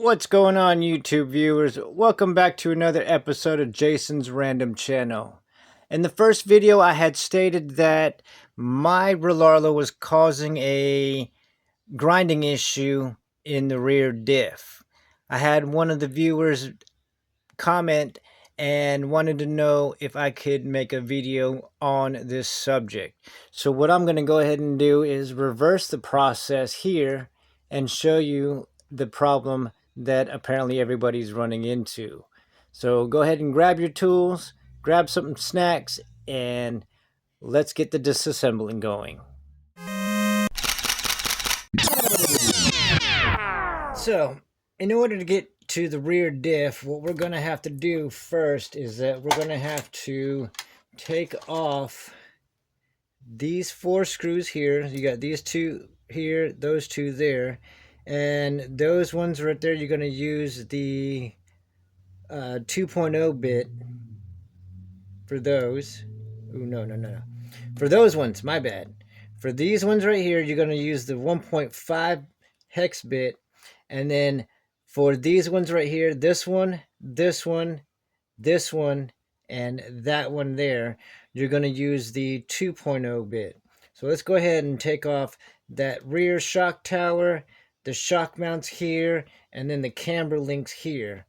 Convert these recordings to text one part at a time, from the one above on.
What's going on, YouTube viewers? Welcome back to another episode of Jason's Random Channel. In the first video, I had stated that my Rlaarlo was causing a grinding issue in the rear diff. I had one of the viewers comment and wanted to know if I could make a video on this subject. So what I'm going to go ahead and do is reverse the process here and show you the problem that apparently everybody's running into. So go ahead and grab your tools, grab some snacks, and let's get the disassembling going. So, in order to get to the rear diff, what we're going to have to do first is that we're going to have to take off these 4 screws here. You got these 2 here, those 2 there, and those ones right there, you're going to use the 2.0 bit for those. Ooh, no. For those ones, my bad. For these ones right here, you're going to use the 1.5 hex bit. And then for these ones right here, this one, this one, this one, and that one there, you're going to use the 2.0 bit. So let's go ahead and take off that rear shock tower, the shock mounts here, and then the camber links here.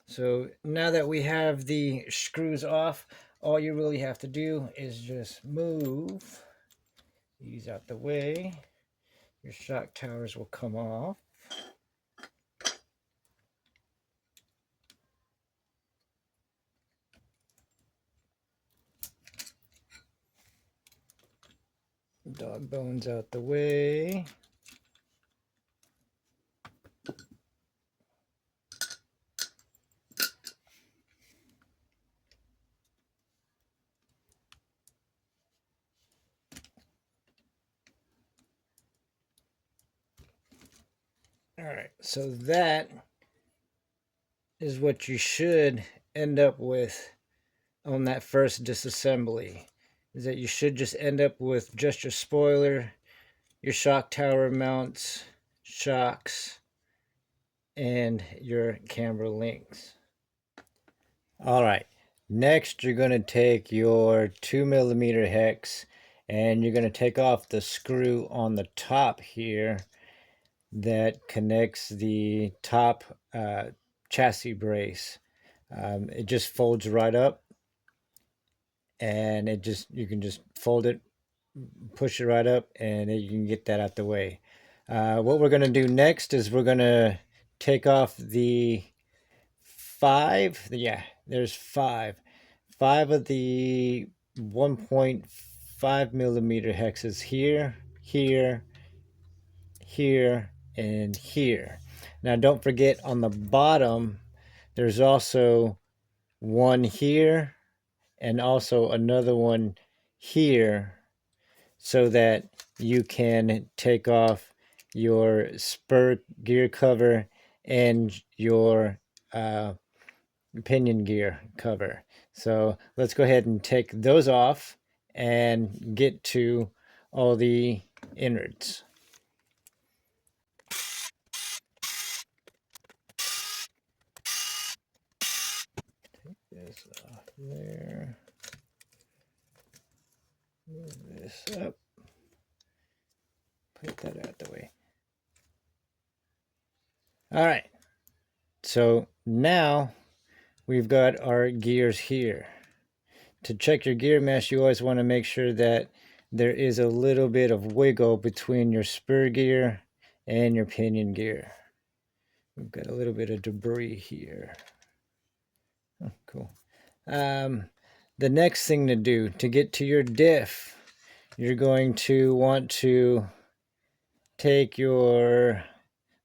So now that we have the screws off, all you really have to do is just move these out the way. Your shock towers will come off. Dog bones out the way. All right, so that is what you should end up with on that first disassembly, is that you should just end up with just your spoiler, your shock tower mounts, shocks, and your camber links. All right, next you're going to take your 2mm hex and you're going to take off the screw on the top here that connects the top chassis brace. It just folds right up, and you can just fold it, push it right up, and you can get that out the way. What we're going to do next is we're going to take off the 5. Yeah, there's 5 of the 1.5mm hexes here, here, here, and here. Now don't forget, on the bottom there's also one here and also another one here, so that you can take off your spur gear cover and your pinion gear cover. So let's go ahead and take those off and get to all the innards. This off there. Move this up. Put that out the way. All right. So now we've got our gears here. To check your gear mesh, you always want to make sure that there is a little bit of wiggle between your spur gear and your pinion gear. We've got a little bit of debris here. Oh, cool. The next thing to do to get to your diff, you're going to want to take your,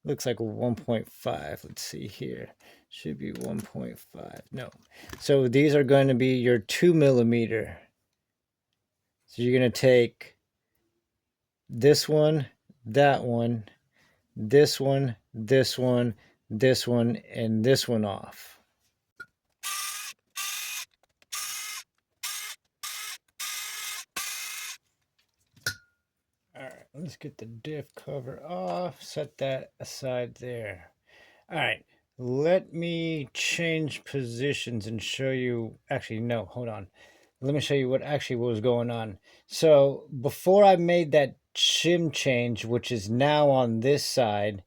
looks like a 1.5. Let's see here. Should be 1.5. No. So these are going to be your 2mm. So you're going to take this one, that one, this one, this one, this one, and this one off. All right, let's get the diff cover off. Set that aside there. All right, let me change positions and show you. Actually, no, hold on. Let me show you what actually was going on. So before I made that shim change, which is now on this side,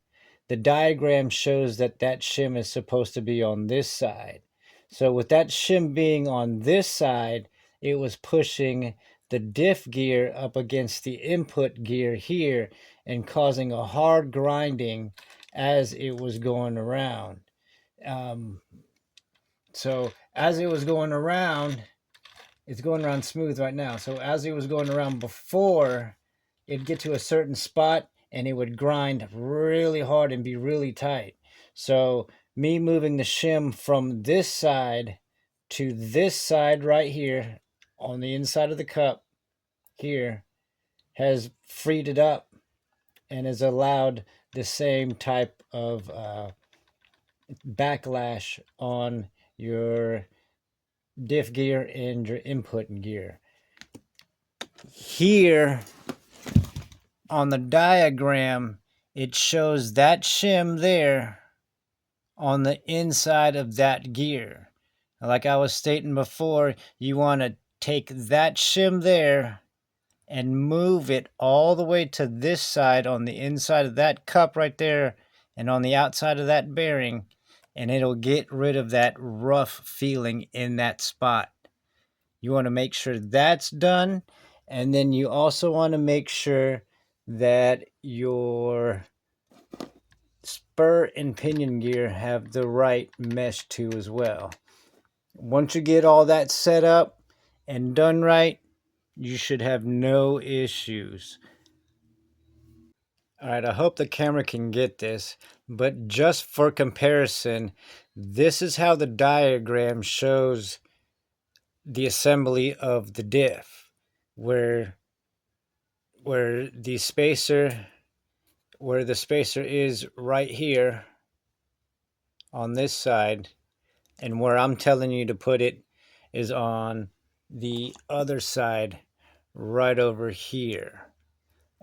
the diagram shows that that shim is supposed to be on this side. So with that shim being on this side, it was pushing the diff gear up against the input gear here and causing a hard grinding as it was going around. So as it was going around, it's going around smooth right now. So as it was going around before, it'd get to a certain spot and it would grind really hard and be really tight. So me moving the shim from this side to this side right here on the inside of the cup here has freed it up and has allowed the same type of backlash on your diff gear and your input gear. Here on the diagram, it shows that shim there on the inside of that gear. Like I was stating before, you want to take that shim there and move it all the way to this side on the inside of that cup right there and on the outside of that bearing, and it'll get rid of that rough feeling in that spot. You want to make sure that's done, and then you also want to make sure that your spur and pinion gear have the right mesh too as well. Once you get all that set up and done right, you should have no issues. All right, I hope the camera can get this, but just for comparison, this is how the diagram shows the assembly of the diff, where the spacer is right here on this side, and where I'm telling you to put it is on the other side right over here.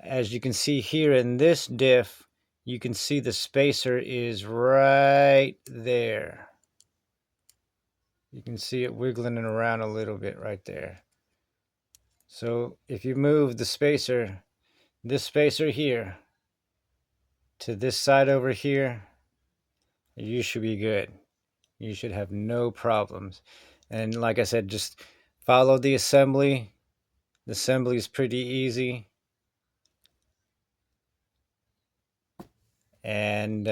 As you can see here in this diff, you can see the spacer is right there. You can see it wiggling around a little bit right there. So if you move the spacer, this spacer here, to this side over here, you should be good. You should have no problems. And like I said, just follow the assembly. The assembly is pretty easy. And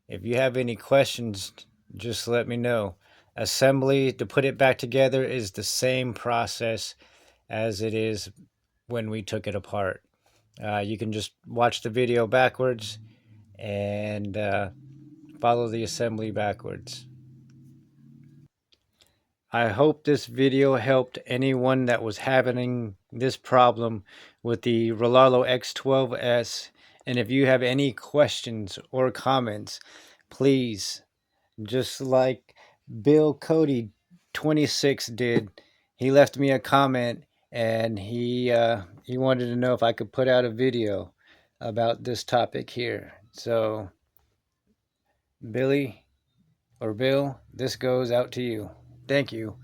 if you have any questions, just let me know. Assembly, to put it back together, is the same process as it is when we took it apart. You can just watch the video backwards and follow the assembly backwards. I hope this video helped anyone that was having this problem with the Rlaarlo X12S. And if you have any questions or comments, please, just like Bill Cody 26 did, he left me a comment and he wanted to know if I could put out a video about this topic here. So Billy or Bill, this goes out to you. Thank you.